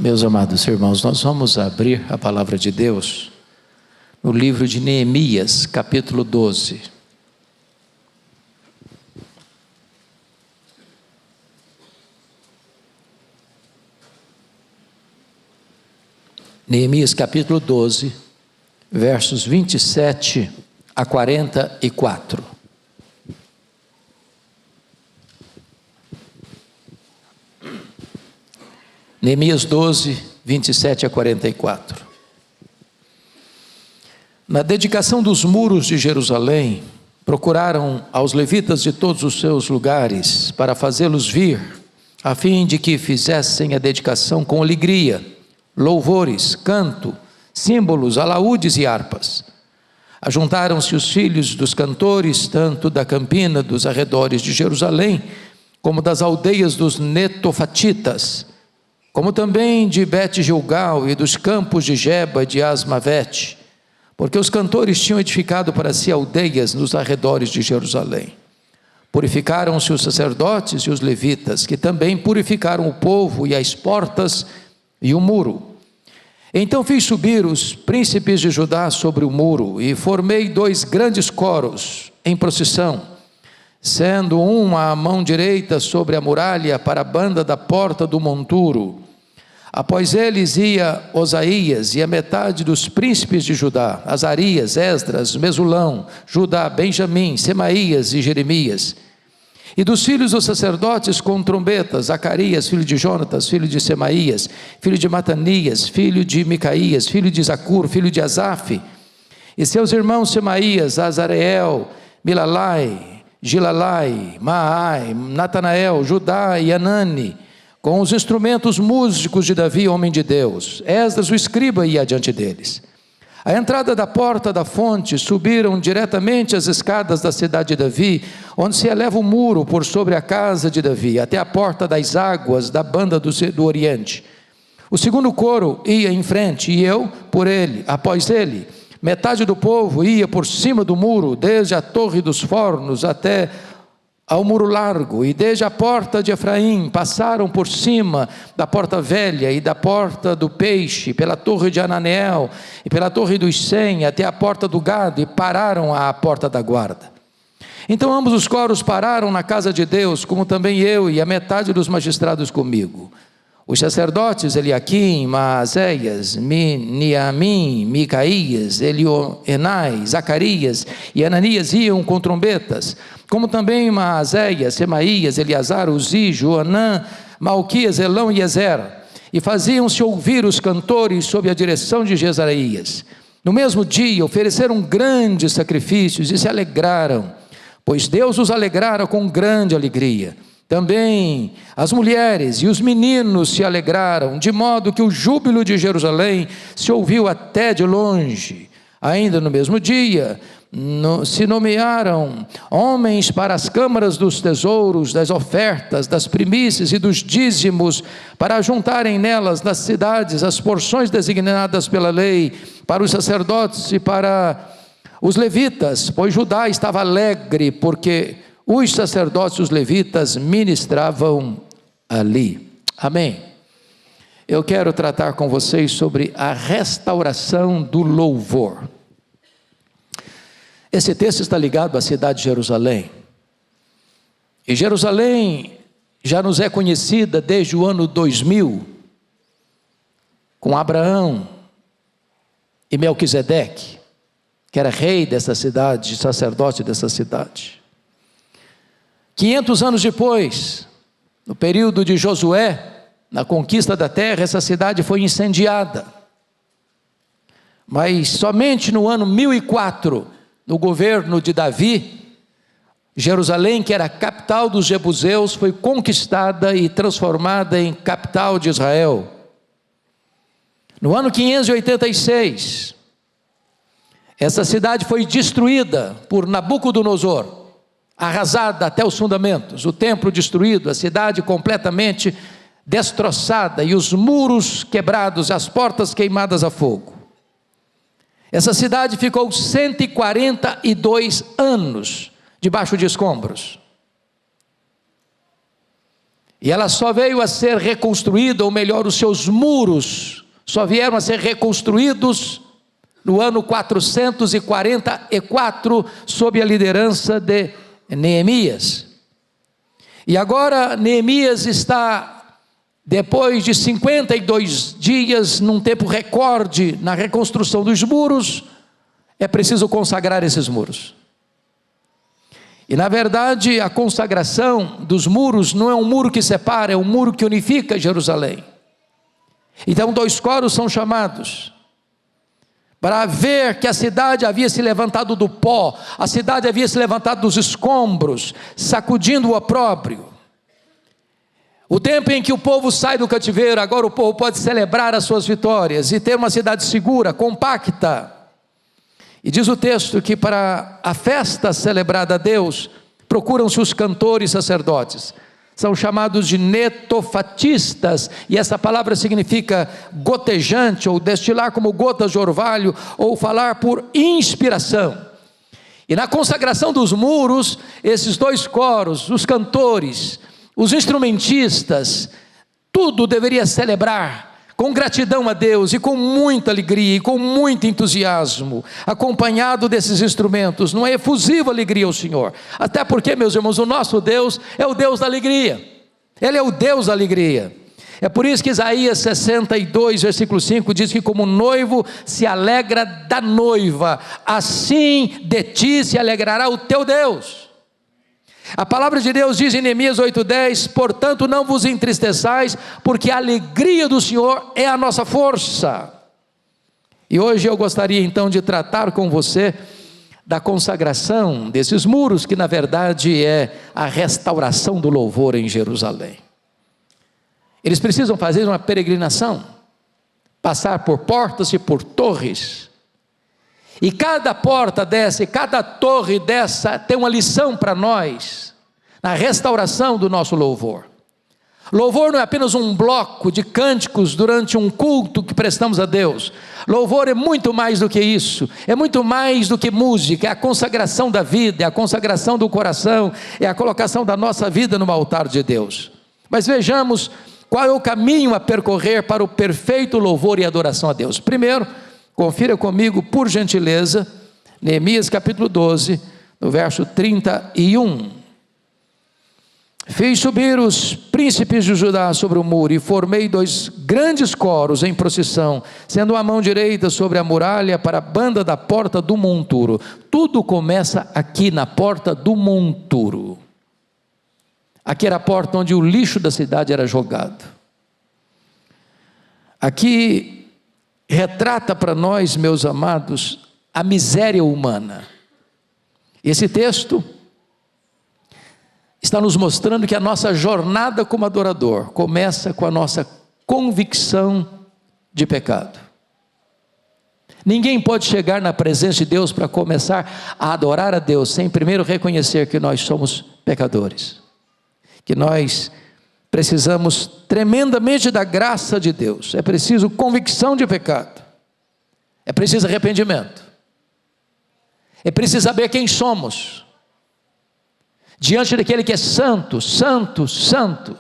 Meus amados irmãos, nós vamos abrir a palavra de Deus no livro de Neemias, capítulo 12. Neemias, capítulo 12, versos 27 a 44. Neemias 12, 27 a 44. Na dedicação dos muros de Jerusalém, procuraram aos levitas de todos os seus lugares para fazê-los vir, a fim de que fizessem a dedicação com alegria, louvores, canto, símbolos, alaúdes e harpas. Ajuntaram-se os filhos dos cantores, tanto da campina dos arredores de Jerusalém, como das aldeias dos netofatitas, como também de Bet-Gilgal e dos campos de Geba e de Asmavete, porque os cantores tinham edificado para si aldeias nos arredores de Jerusalém. Purificaram-se os sacerdotes e os levitas, que também purificaram o povo e as portas e o muro. Então fiz subir os príncipes de Judá sobre o muro, e formei 2 grandes coros em procissão, sendo um à mão direita sobre a muralha para a banda da porta do monturo. Após eles ia Osaías e a metade dos príncipes de Judá, Azarias, Esdras, Mesulão, Judá, Benjamim, Semaías e Jeremias. E dos filhos dos sacerdotes com trombetas, Zacarias, filho de Jonatas, filho de Semaías, filho de Matanias, filho de Micaías, filho de Zacur, filho de Asaf, e seus irmãos Semaías, Azareel, Milalai, Gilalai, Maai, Natanael, Judá e Anani, com os instrumentos músicos de Davi, homem de Deus. Esdras, o escriba, ia adiante deles. À entrada da porta da fonte, subiram diretamente as escadas da cidade de Davi, onde se eleva o muro por sobre a casa de Davi, até a porta das águas da banda do Oriente. O segundo coro ia em frente, e eu por ele, após ele. Metade do povo ia por cima do muro, desde a torre dos fornos até ao muro largo, e desde a porta de Efraim, passaram por cima da porta velha e da porta do peixe, pela torre de Ananeel e pela torre dos 100, até a porta do gado, e pararam à porta da guarda. Então ambos os coros pararam na casa de Deus, como também eu e a metade dos magistrados comigo. Os sacerdotes Eliaquim, Maazéias, Miniamim, Micaías, Elioenai, Zacarias e Ananias iam com trombetas, como também Maazéias, Semaías, Eleazar, Uzi, Joanã, Malquias, Elão e Ezer, e faziam-se ouvir os cantores sob a direção de Jezraías. No mesmo dia ofereceram grandes sacrifícios e se alegraram, pois Deus os alegrara com grande alegria. Também as mulheres e os meninos se alegraram, de modo que o júbilo de Jerusalém se ouviu até de longe. Ainda no mesmo dia, se nomearam homens para as câmaras dos tesouros, das ofertas, das primícias e dos dízimos, para juntarem nelas, nas cidades, as porções designadas pela lei, para os sacerdotes e para os levitas, pois Judá estava alegre, porque os sacerdotes e os levitas ministravam ali. Amém. Eu quero tratar com vocês sobre a restauração do louvor. Esse texto está ligado à cidade de Jerusalém. E Jerusalém já nos é conhecida desde o ano 2000, com Abraão e Melquisedeque, que era rei dessa cidade, sacerdote dessa cidade. 500 anos depois, no período de Josué, na conquista da terra, essa cidade foi incendiada. Mas somente no ano 1004, no governo de Davi, Jerusalém, que era a capital dos jebuseus, foi conquistada e transformada em capital de Israel. No ano 586, essa cidade foi destruída por Nabucodonosor, arrasada até os fundamentos, o templo destruído, a cidade completamente destroçada e os muros quebrados, as portas queimadas a fogo. Essa cidade ficou 142 anos debaixo de escombros. E ela só veio a ser reconstruída, ou melhor, os seus muros só vieram a ser reconstruídos no ano 444, sob a liderança de Neemias. E agora Neemias está, depois de 52 dias, num tempo recorde na reconstrução dos muros. É preciso consagrar esses muros. E na verdade a consagração dos muros não é um muro que separa, é um muro que unifica Jerusalém. Então 2 coros são chamados para ver que a cidade havia se levantado do pó, a cidade havia se levantado dos escombros, sacudindo o opróbrio. O tempo em que o povo sai do cativeiro, agora o povo pode celebrar as suas vitórias e ter uma cidade segura, compacta. E diz o texto que para a festa celebrada a Deus, procuram-se os cantores sacerdotes. São chamados de netofatistas, e essa palavra significa gotejante, ou destilar como gotas de orvalho, ou falar por inspiração. E na consagração dos muros, esses 2 coros, os cantores, os instrumentistas, tudo deveria celebrar com gratidão a Deus, e com muita alegria, e com muito entusiasmo, acompanhado desses instrumentos, numa efusiva alegria ao Senhor. Até porque, meus irmãos, o nosso Deus é o Deus da alegria. Ele é o Deus da alegria. É por isso que Isaías 62, versículo 5, diz que como o noivo se alegra da noiva, assim de ti se alegrará o teu Deus. A palavra de Deus diz em Neemias 8:10, portanto não vos entristeçais, porque a alegria do Senhor é a nossa força. E hoje eu gostaria então de tratar com você da consagração desses muros, que na verdade é a restauração do louvor em Jerusalém. Eles precisam fazer uma peregrinação, passar por portas e por torres, e cada porta dessa, e cada torre dessa tem uma lição para nós, na restauração do nosso louvor. Louvor não é apenas um bloco de cânticos durante um culto que prestamos a Deus. Louvor é muito mais do que isso, é muito mais do que música, é a consagração da vida, é a consagração do coração, é a colocação da nossa vida no altar de Deus. Mas vejamos qual é o caminho a percorrer para o perfeito louvor e adoração a Deus. Primeiro, confira comigo, por gentileza, Neemias capítulo 12, no verso 31. Fiz subir os príncipes de Judá sobre o muro, e formei 2 grandes coros em procissão, sendo a mão direita sobre a muralha para a banda da porta do monturo. Tudo começa aqui na porta do monturo. Aqui era a porta onde o lixo da cidade era jogado. Aqui retrata para nós, meus amados, a miséria humana. Esse texto está nos mostrando que a nossa jornada como adorador começa com a nossa convicção de pecado. Ninguém pode chegar na presença de Deus para começar a adorar a Deus sem primeiro reconhecer que nós somos pecadores, que nós precisamos tremendamente da graça de Deus. É preciso convicção de pecado, é preciso arrependimento, é preciso saber quem somos diante daquele que é santo, santo, santo.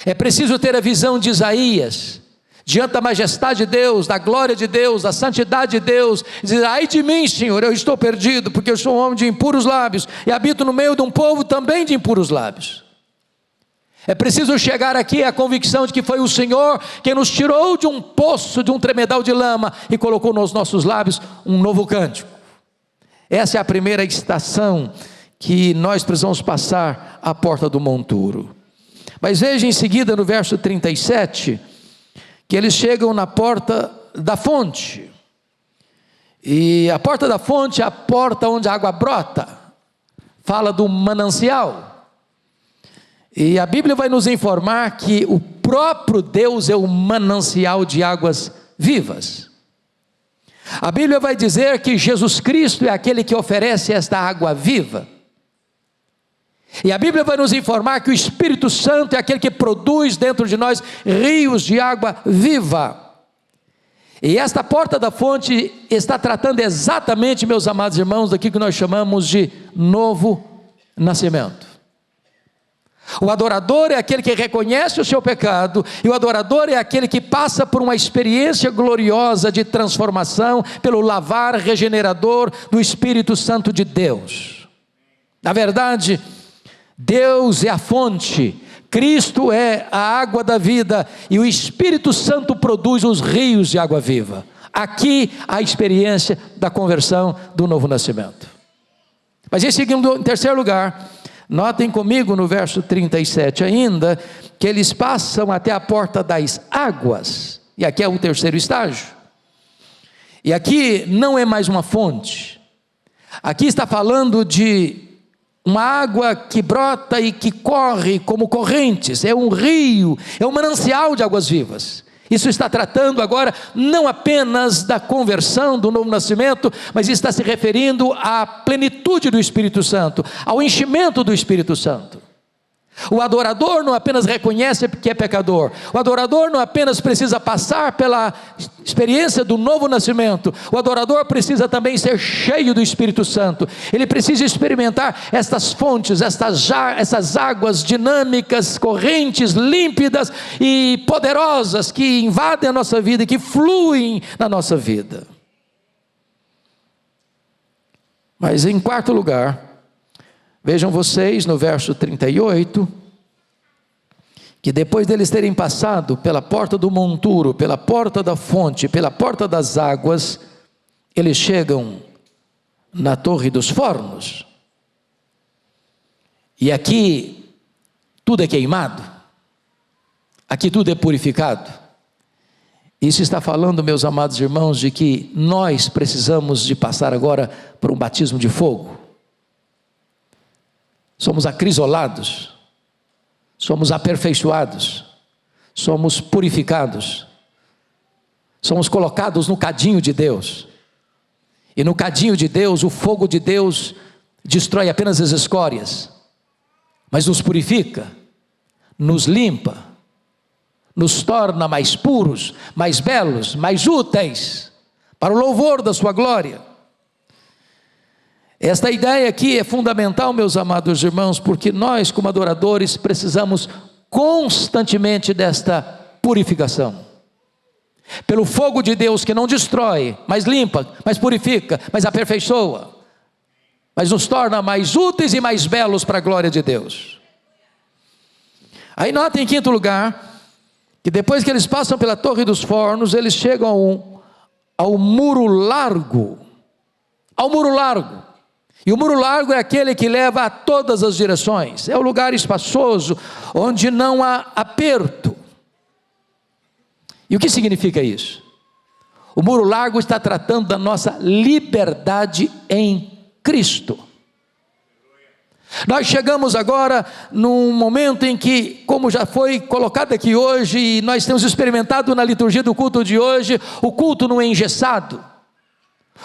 É preciso ter a visão de Isaías, diante da majestade de Deus, da glória de Deus, da santidade de Deus, dizer: ai de mim, Senhor, eu estou perdido, porque eu sou um homem de impuros lábios, e habito no meio de um povo também de impuros lábios. É preciso chegar aqui à convicção de que foi o Senhor quem nos tirou de um poço, de um tremedal de lama, e colocou nos nossos lábios um novo cântico. Essa é a primeira estação que nós precisamos passar à porta do monturo. Mas veja em seguida no verso 37, que eles chegam na porta da fonte, e a porta da fonte é a porta onde a água brota, fala do manancial, e a Bíblia vai nos informar que o próprio Deus é o manancial de águas vivas. A Bíblia vai dizer que Jesus Cristo é aquele que oferece esta água viva. E a Bíblia vai nos informar que o Espírito Santo é aquele que produz dentro de nós rios de água viva. E esta porta da fonte está tratando exatamente, meus amados irmãos, daquilo que nós chamamos de novo nascimento. O adorador é aquele que reconhece o seu pecado, e o adorador é aquele que passa por uma experiência gloriosa de transformação, pelo lavar regenerador do Espírito Santo de Deus. Na verdade, Deus é a fonte, Cristo é a água da vida, e o Espírito Santo produz os rios de água viva. Aqui a experiência da conversão, do novo nascimento. Mas em terceiro lugar, notem comigo no verso 37 ainda, que eles passam até a porta das águas, e aqui é o terceiro estágio, e aqui não é mais uma fonte, aqui está falando de uma água que brota e que corre como correntes, é um rio, é um manancial de águas vivas. Isso está tratando agora não apenas da conversão, do novo nascimento, mas está se referindo à plenitude do Espírito Santo, ao enchimento do Espírito Santo. O adorador não apenas reconhece que é pecador, o adorador não apenas precisa passar pela experiência do novo nascimento, o adorador precisa também ser cheio do Espírito Santo. Ele precisa experimentar estas fontes, essas águas dinâmicas, correntes, límpidas e poderosas que invadem a nossa vida e que fluem na nossa vida. Mas em quarto lugar, vejam vocês no verso 38, que depois deles terem passado pela porta do monturo, pela porta da fonte, pela porta das águas, eles chegam na torre dos fornos. E aqui tudo é queimado, aqui tudo é purificado. Isso está falando, meus amados irmãos, de que nós precisamos de passar agora por um batismo de fogo. Somos acrisolados, somos aperfeiçoados, somos purificados, somos colocados no cadinho de Deus, e no cadinho de Deus, o fogo de Deus destrói apenas as escórias, mas nos purifica, nos limpa, nos torna mais puros, mais belos, mais úteis, para o louvor da sua glória. Esta ideia aqui é fundamental, meus amados irmãos, porque nós, como adoradores, precisamos constantemente desta purificação. Pelo fogo de Deus que não destrói, mas limpa, mas purifica, mas aperfeiçoa, mas nos torna mais úteis e mais belos para a glória de Deus. Aí notem em quinto lugar, que depois que eles passam pela torre dos fornos, eles chegam ao muro largo. Ao muro largo. E o muro largo é aquele que leva a todas as direções. É o lugar espaçoso, onde não há aperto. E o que significa isso? O muro largo está tratando da nossa liberdade em Cristo. Nós chegamos agora num momento em que, como já foi colocado aqui hoje, e nós temos experimentado na liturgia do culto de hoje, o culto não é engessado.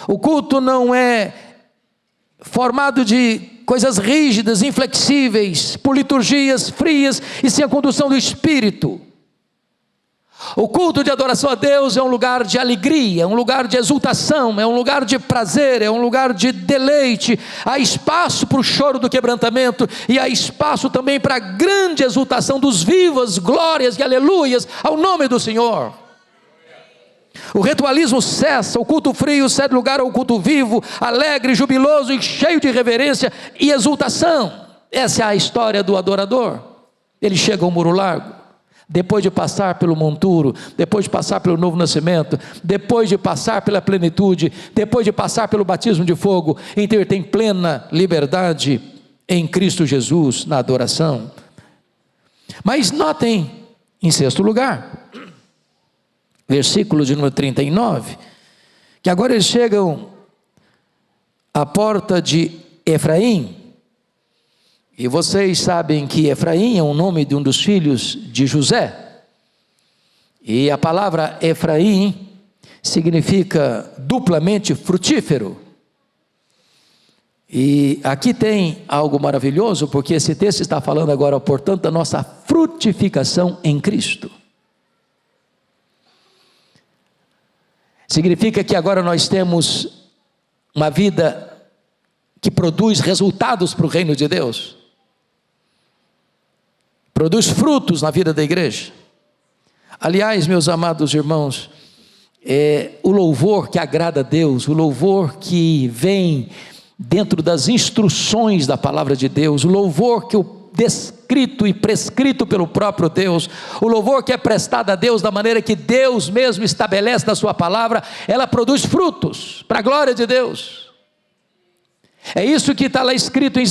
O culto não é formado de coisas rígidas, inflexíveis, por liturgias frias e sem a condução do Espírito. O culto de adoração a Deus é um lugar de alegria, é um lugar de exultação, é um lugar de prazer, é um lugar de deleite. Há espaço para o choro do quebrantamento, e há espaço também para a grande exultação dos vivas glórias e aleluias ao nome do Senhor. O ritualismo cessa, o culto frio cede lugar ao culto vivo, alegre, jubiloso e cheio de reverência e exultação. Essa é a história do adorador. Ele chega ao muro largo, depois de passar pelo monturo, depois de passar pelo novo nascimento, depois de passar pela plenitude, depois de passar pelo batismo de fogo, então ele tem plena liberdade em Cristo Jesus na adoração. Mas notem, em sexto lugar, versículo de número 39, que agora eles chegam à porta de Efraim. E vocês sabem que Efraim é o nome de um dos filhos de José. E a palavra Efraim significa duplamente frutífero. E aqui tem algo maravilhoso, porque esse texto está falando agora, portanto, da nossa frutificação em Cristo. Significa que agora nós temos uma vida que produz resultados para o reino de Deus. produz frutos na vida da igreja. Aliás, meus amados irmãos, o louvor que agrada a Deus, o louvor que vem dentro das instruções da palavra de Deus, o louvor que o descrito e prescrito pelo próprio Deus, o louvor que é prestado a Deus da maneira que Deus mesmo estabelece na sua palavra, ela produz frutos para a glória de Deus. É isso que está lá escrito em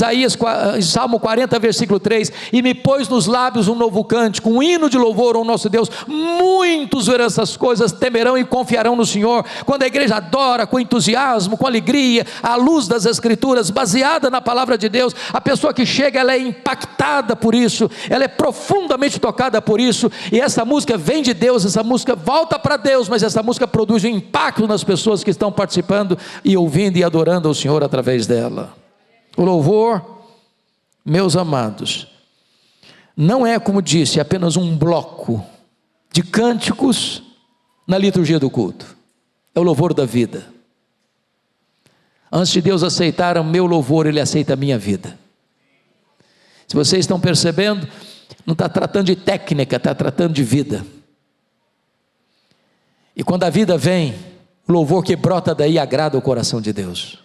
Salmo 40, versículo 3, e me pôs nos lábios um novo cântico, um hino de louvor ao nosso Deus. Muitos verão essas coisas, temerão e confiarão no Senhor. Quando a igreja adora com entusiasmo, com alegria, à luz das escrituras, baseada na palavra de Deus, a pessoa que chega, ela é impactada por isso, ela é profundamente tocada por isso, e essa música vem de Deus, essa música volta para Deus, mas essa música produz um impacto nas pessoas que estão participando e ouvindo e adorando ao Senhor através dela. O louvor, meus amados, não é, como disse, apenas um bloco de cânticos na liturgia do culto. É o louvor da vida. Antes de Deus aceitar o meu louvor, Ele aceita a minha vida. Se vocês estão percebendo, não está tratando de técnica, está tratando de vida. E quando a vida vem, o louvor que brota daí agrada o coração de Deus.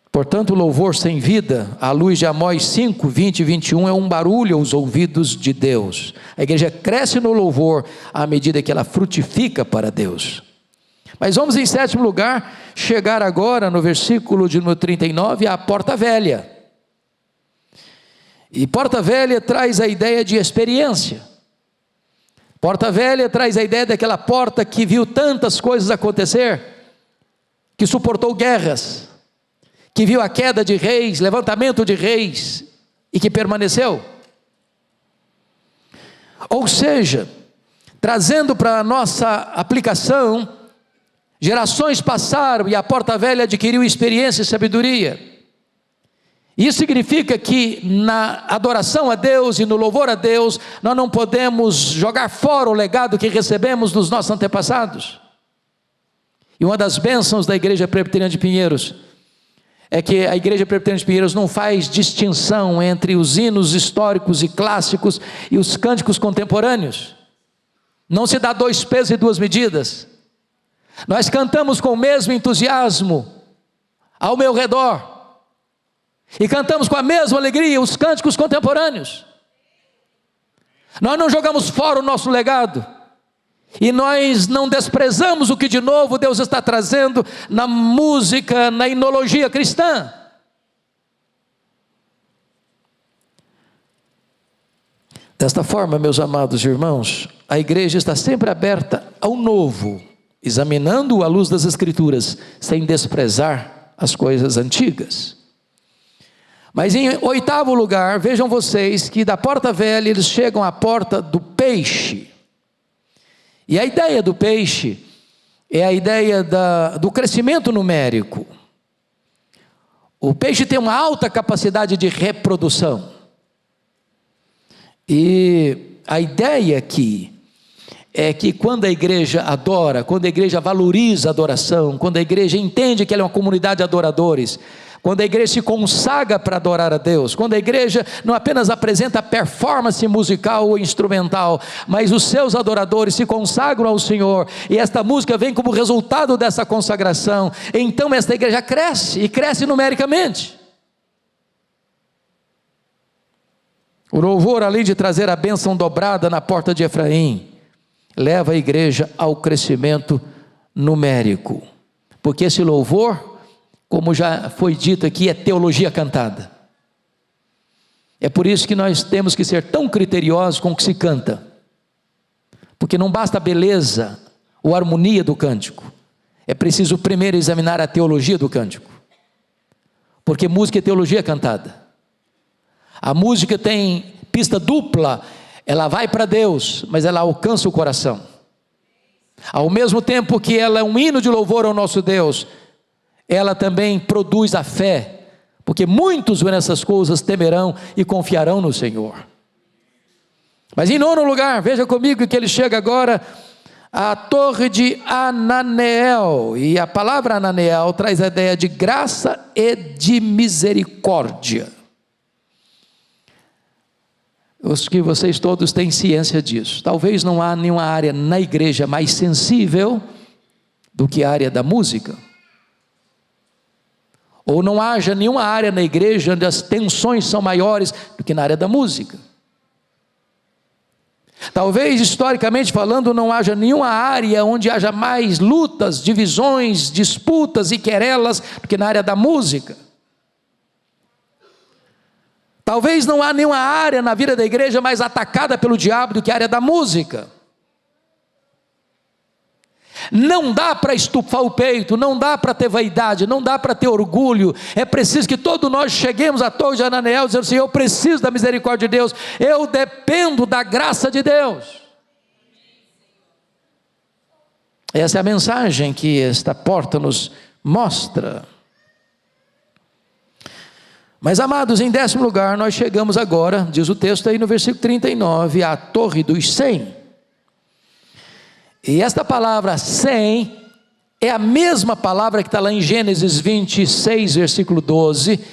Portanto, o louvor sem vida, à luz de Amós 5, 20 e 21, é um barulho aos ouvidos de Deus. A igreja cresce no louvor à medida que ela frutifica para Deus. Mas vamos, em sétimo lugar, chegar agora no versículo de número 39, à porta velha. E porta velha traz a ideia de experiência. Porta velha traz a ideia daquela porta que viu tantas coisas acontecer, que suportou guerras, que viu a queda de reis, levantamento de reis, e que permaneceu. Ou seja, trazendo para a nossa aplicação, gerações passaram e a porta velha adquiriu experiência e sabedoria. Isso significa que na adoração a Deus e no louvor a Deus, nós não podemos jogar fora o legado que recebemos dos nossos antepassados. E uma das bênçãos da Igreja Presbiteriana de Pinheiros é que a Igreja Presbiteriana de Pinheiros não faz distinção entre os hinos históricos e clássicos e os cânticos contemporâneos. Não se dá dois pesos e duas medidas. Nós cantamos com o mesmo entusiasmo ao meu redor, e cantamos com a mesma alegria os cânticos contemporâneos. Nós não jogamos fora o nosso legado, e nós não desprezamos o que de novo Deus está trazendo na música, na enologia cristã. Desta forma, meus amados irmãos, a igreja está sempre aberta ao novo, examinando-o à luz das Escrituras, sem desprezar as coisas antigas. Mas em oitavo lugar, vejam vocês que da porta velha eles chegam à porta do peixe. E a ideia do peixe é a ideia do crescimento numérico. O peixe tem uma alta capacidade de reprodução. E a ideia aqui é que quando a igreja adora, quando a igreja valoriza a adoração, quando a igreja entende que ela é uma comunidade de adoradores, quando a igreja se consagra para adorar a Deus, quando a igreja não apenas apresenta performance musical ou instrumental, mas os seus adoradores se consagram ao Senhor, e esta música vem como resultado dessa consagração, então esta igreja cresce, e cresce numericamente. O louvor, além de trazer a bênção dobrada na porta de Efraim, leva a igreja ao crescimento numérico, porque esse louvor, como já foi dito aqui, é teologia cantada. É por isso que nós temos que ser tão criteriosos com o que se canta, porque não basta a beleza ou a harmonia do cântico, é preciso primeiro examinar a teologia do cântico, porque música é teologia cantada. A música tem pista dupla, ela vai para Deus, mas ela alcança o coração. Ao mesmo tempo que ela é um hino de louvor ao nosso Deus, ela também produz a fé, porque muitos vendo essas coisas temerão e confiarão no Senhor. Mas em nono lugar, veja comigo que ele chega agora à torre de Ananeel, e a palavra Ananeel traz a ideia de graça e de misericórdia. Os que vocês todos têm ciência disso. Talvez não há nenhuma área na igreja mais sensível do que a área da música. Ou não haja nenhuma área na igreja onde as tensões são maiores do que na área da música. Talvez, historicamente falando, não haja nenhuma área onde haja mais lutas, divisões, disputas e querelas do que na área da música. Talvez não há nenhuma área na vida da igreja mais atacada pelo diabo do que a área da música. Não dá para estufar o peito, não dá para ter vaidade, não dá para ter orgulho. É preciso que todos nós cheguemos à torre de Ananiel dizendo assim: eu preciso da misericórdia de Deus, eu dependo da graça de Deus. Essa é a mensagem que esta porta nos mostra. Mas amados, em 10º lugar, nós chegamos agora, diz o texto aí no versículo 39, à torre dos 100. E esta palavra 100 é a mesma palavra que está lá em Gênesis 26, versículo 12,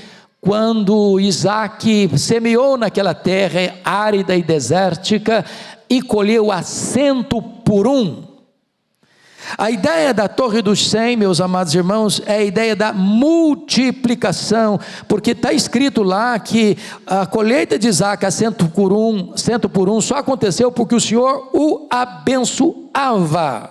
quando Isaac semeou naquela terra árida e desértica e colheu a 100 por 1. A ideia da torre dos 100, meus amados irmãos, é a ideia da multiplicação, porque está escrito lá que a colheita de Isaac a 100 por 1 só aconteceu porque o Senhor o abençoava.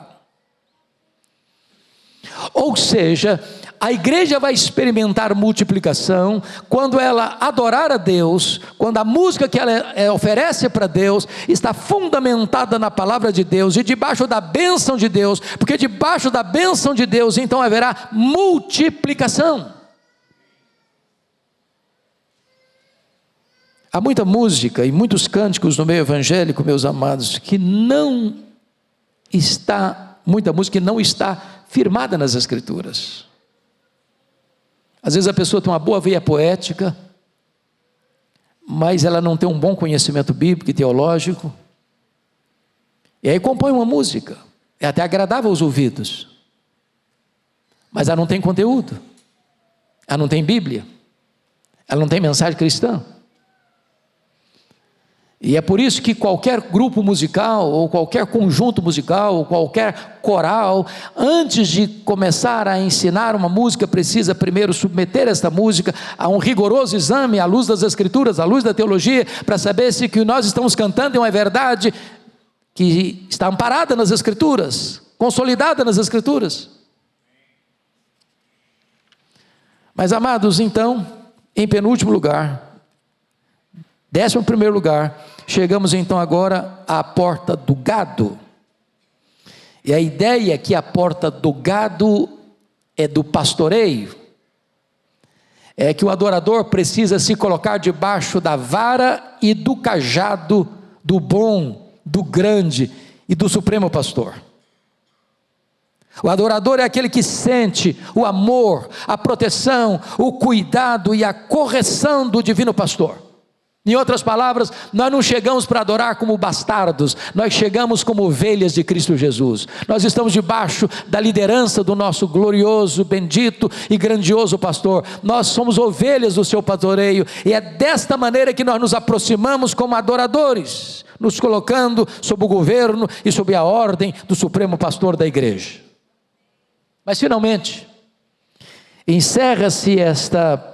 Ou seja, a igreja vai experimentar multiplicação quando ela adorar a Deus, quando a música que ela oferece para Deus está fundamentada na palavra de Deus e debaixo da bênção de Deus, porque debaixo da bênção de Deus então haverá multiplicação. Há muita música e muitos cânticos no meio evangélico, meus amados, que muita música que não está firmada nas Escrituras. Às vezes a pessoa tem uma boa veia poética, mas ela não tem um bom conhecimento bíblico e teológico, e aí compõe uma música, é até agradável aos ouvidos, mas ela não tem conteúdo, ela não tem Bíblia, ela não tem mensagem cristã. E é por isso que qualquer grupo musical, ou qualquer conjunto musical, ou qualquer coral, antes de começar a ensinar uma música, precisa primeiro submeter esta música a um rigoroso exame, à luz das Escrituras, à luz da teologia, para saber se o que nós estamos cantando é uma verdade que está amparada nas Escrituras, consolidada nas Escrituras. Mas amados, então, em penúltimo lugar, 11º lugar, chegamos então agora à porta do gado. E a ideia é que a porta do gado é do pastoreio, é que o adorador precisa se colocar debaixo da vara e do cajado do bom, do grande e do supremo pastor. O adorador é aquele que sente o amor, a proteção, o cuidado e a correção do divino pastor. Em outras palavras, nós não chegamos para adorar como bastardos, nós chegamos como ovelhas de Cristo Jesus. Nós estamos debaixo da liderança do nosso glorioso, bendito e grandioso pastor. Nós somos ovelhas do seu pastoreio, e é desta maneira que nós nos aproximamos como adoradores, nos colocando sob o governo e sob a ordem do supremo pastor da igreja. Mas finalmente, encerra-se esta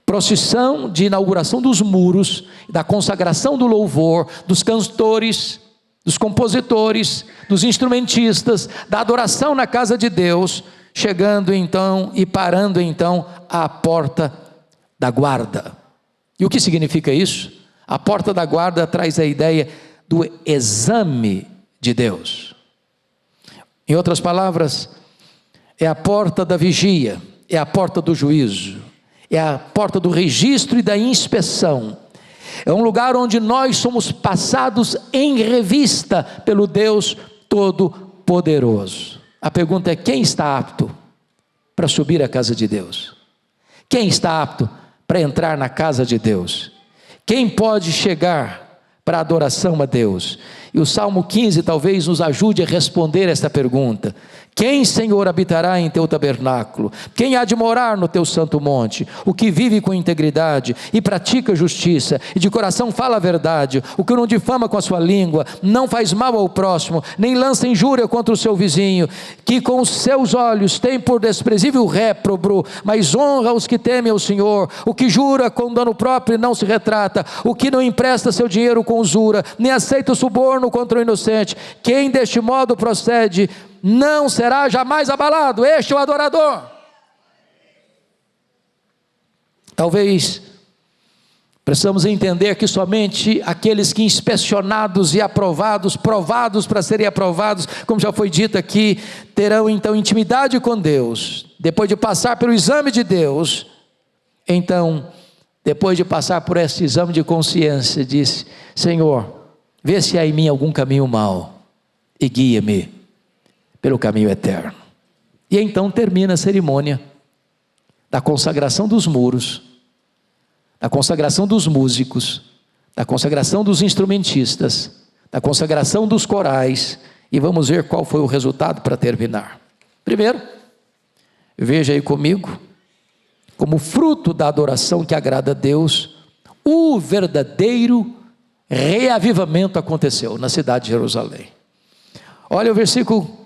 procissão de inauguração dos muros, da consagração do louvor, dos cantores, dos compositores, dos instrumentistas, da adoração na casa de Deus, chegando então e parando então à porta da guarda. E o que significa isso? A porta da guarda traz a ideia do exame de Deus. Em outras palavras, é a porta da vigia, é a porta do juízo, é a porta do registro e da inspeção. É um lugar onde nós somos passados em revista pelo Deus Todo-Poderoso. A pergunta é: quem está apto para subir à casa de Deus? Quem está apto para entrar na casa de Deus? Quem pode chegar para a adoração a Deus? E o Salmo 15 talvez nos ajude a responder esta pergunta: quem, Senhor, habitará em teu tabernáculo? Quem há de morar no teu santo monte? O que vive com integridade e pratica justiça, e de coração fala a verdade, o que não difama com a sua língua, não faz mal ao próximo, nem lança injúria contra o seu vizinho, que com os seus olhos tem por desprezível réprobo, mas honra os que temem ao Senhor, o que jura com dano próprio e não se retrata, o que não empresta seu dinheiro com usura, nem aceita o suborno contra o inocente. Quem deste modo procede não será jamais abalado. Este é o adorador. Talvez precisamos entender que somente aqueles que inspecionados e aprovados, provados para serem aprovados, como já foi dito aqui, terão então intimidade com Deus, depois de passar pelo exame de Deus. Então, depois de passar por esse exame de consciência, disse: Senhor, vê se há em mim algum caminho mau e guia-me pelo caminho eterno. E então termina a cerimônia da consagração dos muros, da consagração dos músicos, da consagração dos instrumentistas, da consagração dos corais, e vamos ver qual foi o resultado para terminar. Primeiro, veja aí comigo, como fruto da adoração que agrada a Deus, o verdadeiro reavivamento aconteceu na cidade de Jerusalém. Olha o versículo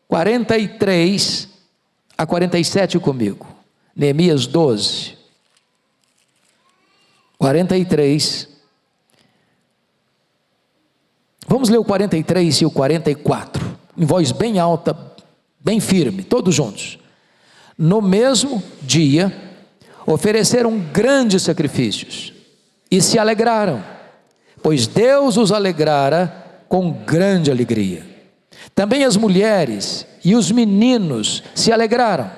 43 a 47 comigo, Neemias 12, 43, vamos ler o 43 e o 44, em voz bem alta, bem firme, todos juntos. No mesmo dia, ofereceram grandes sacrifícios, e se alegraram, pois Deus os alegrara com grande alegria. Também as mulheres e os meninos se alegraram,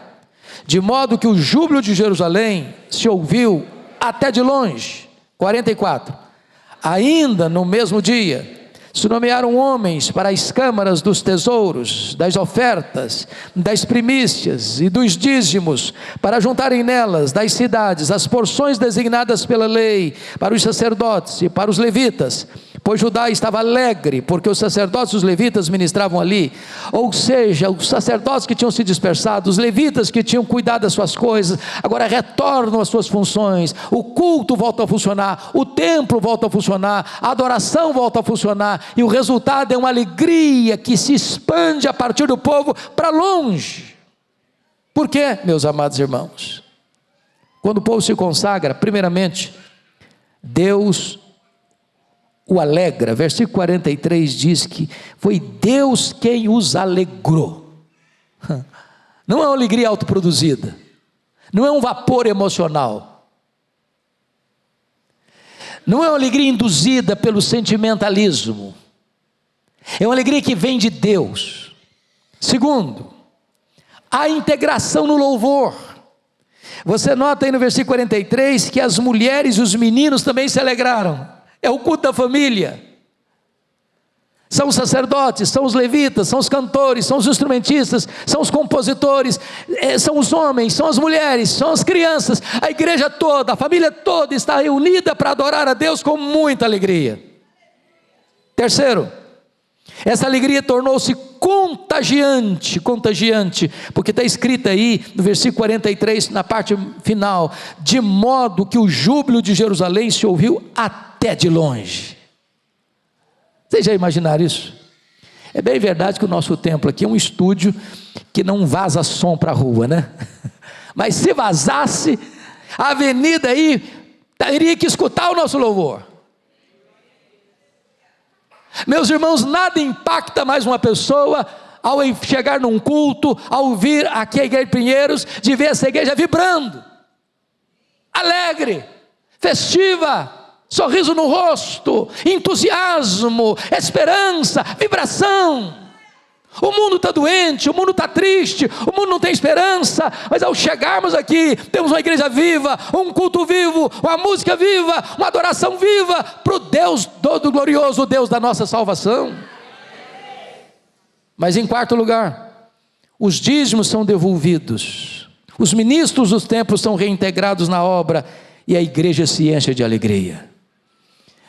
de modo que o júbilo de Jerusalém se ouviu até de longe. 44, ainda no mesmo dia, se nomearam homens para as câmaras dos tesouros, das ofertas, das primícias e dos dízimos, para juntarem nelas, das cidades, as porções designadas pela lei, para os sacerdotes e para os levitas, pois Judá estava alegre, porque os sacerdotes e os levitas ministravam ali. Ou seja, os sacerdotes que tinham se dispersado, os levitas que tinham cuidado das suas coisas, agora retornam às suas funções, o culto volta a funcionar, o templo volta a funcionar, a adoração volta a funcionar, e o resultado é uma alegria que se expande a partir do povo para longe. Por quê, meus amados irmãos? Quando o povo se consagra, primeiramente, Deus o alegra. Versículo 43 diz que foi Deus quem os alegrou. Não é uma alegria autoproduzida, não é um vapor emocional, não é uma alegria induzida pelo sentimentalismo, é uma alegria que vem de Deus. Segundo, a integração no louvor. Você nota aí no versículo 43 que as mulheres e os meninos também se alegraram. É o culto da família. São os sacerdotes, são os levitas, são os cantores, são os instrumentistas, são os compositores, são os homens, são as mulheres, são as crianças, a igreja toda, a família toda está reunida para adorar a Deus com muita alegria. Terceiro, essa alegria tornou-se contagiante, porque está escrito aí no versículo 43, na parte final, de modo que o júbilo de Jerusalém se ouviu até de longe. Vocês já imaginaram isso? É bem verdade que o nosso templo aqui é um estúdio que não vaza som para a rua, né? Mas se vazasse, a avenida aí teria que escutar o nosso louvor. Meus irmãos, nada impacta mais uma pessoa ao chegar num culto, ao vir aqui a igreja de Pinheiros, de ver essa igreja vibrando, alegre, festiva, sorriso no rosto, entusiasmo, esperança, vibração. O mundo está doente, o mundo está triste, o mundo não tem esperança, mas ao chegarmos aqui, temos uma igreja viva, um culto vivo, uma música viva, uma adoração viva, para o Deus todo glorioso, o Deus da nossa salvação. Mas em quarto lugar, os dízimos são devolvidos, os ministros dos templos são reintegrados na obra, e a igreja se enche de alegria.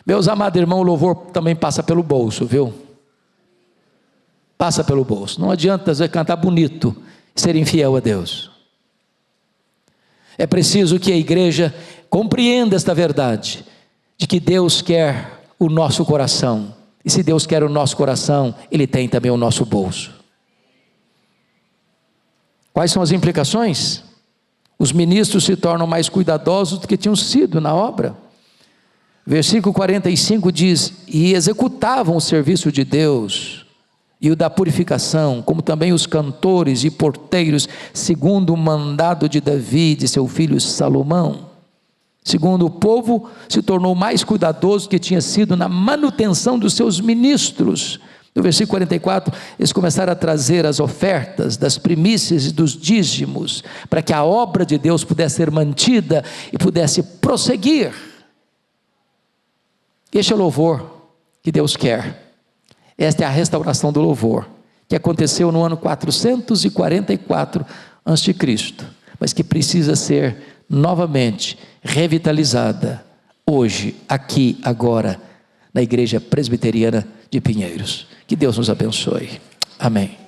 Meus amados irmãos, o louvor também passa pelo bolso, viu? passa pelo bolso. Não adianta você cantar bonito e ser infiel a Deus. É preciso que a igreja compreenda esta verdade, de que Deus quer o nosso coração. E se Deus quer o nosso coração, Ele tem também o nosso bolso. Quais são as implicações? Os ministros se tornam mais cuidadosos do que tinham sido na obra. Versículo 45 diz: e executavam o serviço de Deus e o da purificação, como também os cantores e porteiros, segundo o mandado de Davi, de seu filho Salomão. Segundo, o povo se tornou mais cuidadoso do que tinha sido na manutenção dos seus ministros. No versículo 44, eles começaram a trazer as ofertas das primícias e dos dízimos, para que a obra de Deus pudesse ser mantida e pudesse prosseguir. Este é o louvor que Deus quer. Esta é a restauração do louvor, que aconteceu no ano 444 a.C., mas que precisa ser novamente revitalizada, hoje, aqui, agora, na Igreja Presbiteriana de Pinheiros. Que Deus nos abençoe. Amém.